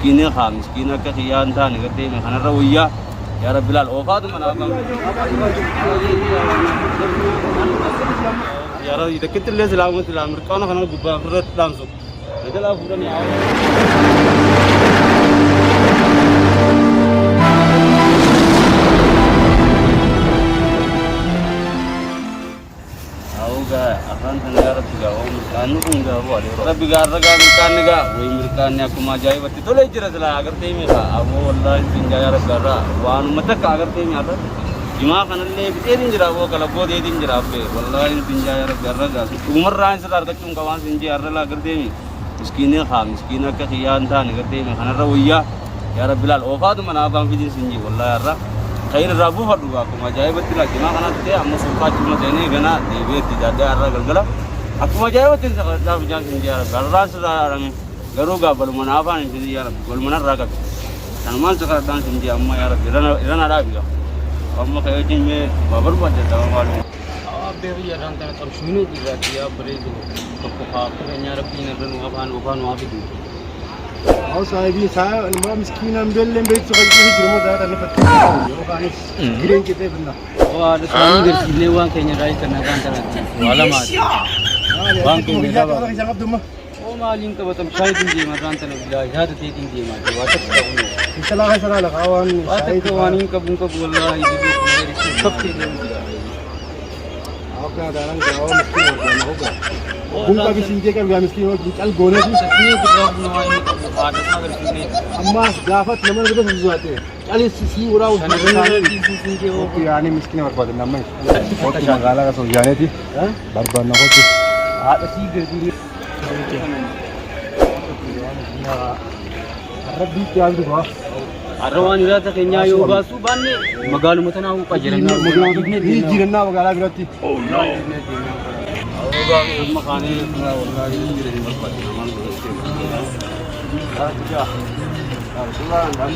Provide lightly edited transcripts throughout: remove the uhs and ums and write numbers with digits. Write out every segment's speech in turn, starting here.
مسكين خا مسكين كخيان ثاني قدي من خنا روية يا رب بلال أوفاد من أقام يا رب إذا كنت اللي سلامة الأمر كأنه خنا جبا فرت دانسو إذا لا فرني akan negara tiga orang kanu enggak boleh tapi gara kan enggak woi mereka aku majai waktu itu lagi jelas lah agar temi ka aku wallahi pinjaya gara wan mata ka agar temi ada cuma kan le bikin jera wo kalau bo de din jera pe wallahi pinjaya gara ga umar ran sadar ka chung kawan sinji arla agar temi miskinnya ka khiyan tha agar temi khana rawiya ya rab bilal ofad mana bang bidin sinji wallahi arra خير رابو هدو aku majai betul lagi makanya teh amu suka cuma ini kena dewi tidak ada arah galgala aku majai betul sekarang jangan senjata galra sudah orang garuga baru mana apa nih senjata baru mana raga tanaman sekarang dan senjata amma ya iran ada juga amma kayak ini babar buat jatuh malu beri ya rantai terus minum juga dia beri itu kepoka kerja rapinya dan wapan wapi itu أو صاحبي صاحب أنا مسكين أم بيلم بيت سوى كذي جرمه ده أنا فتح وكاني غرين كده بنا وهذا سوى غير سيني وان كيني راي كنا كان ترى ولا ما وان كيني ده أو ما لين كبر تم شايد إنجي ما كان ترى بلا هذا تيجي إنجي ما جوات تكونه إنشالله سلام لك أوان شايد وانين كبون كبول الله يجيبه كمية सब चीज़ आपका दारंग जाओ मुश्किल होगा उनका भी सिंचे का मुश्किल हो चल गोने की सच्ची अम्मा जाफत नमन के तो जाते चल सी उड़ा उस सिंचे वो पुरानी मुश्किल और बदल नमन बहुत मगाला का सो जाने थी बर्बाद ना हो थी हाथ सी गिरती रब्बी क्या दुआ Arwan ira ta kenya yo ba su banne magalu mutana ku pajiranna magalu ne di jiranna magala birati oh no awga makhane wallahi jire ni barbat naman aja arsulan dan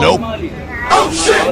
Nope. Oh shit.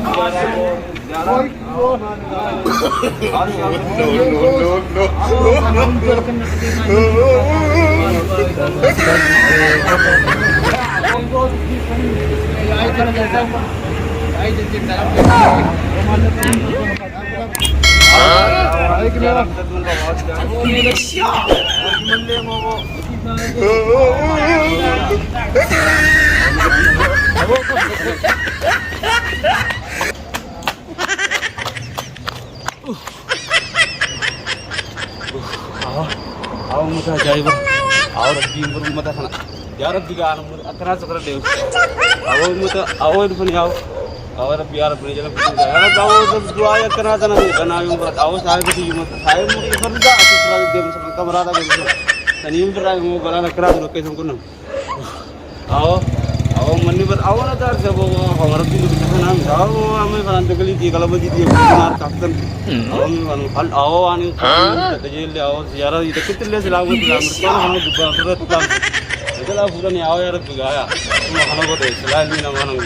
Awak muda jaya ber, awak lebih berumah dah sana. Jarab juga anak akan sekarang deh. Awak itu punya awak lebih Arab punya jalan punya. Awak awak dua ayat kena tanah yang berat. Awak saya itu cuma saya mungkin kerja asal selalu dia masuk kamar ada begitu. Dan ini berat mau berada keras untuk kesem kunum. Awak mandi ber awak ada siapa kamar itu di sana. Awak kami kan tegeli di kalau begitu dia benar kapten. Awak kan awak ani kerja awak sejarah itu kita lihat selama mereka kamu juga berat kan. Itulah bukan yang awal yang bergaya. Cuma kalau boleh selain ini nama orang.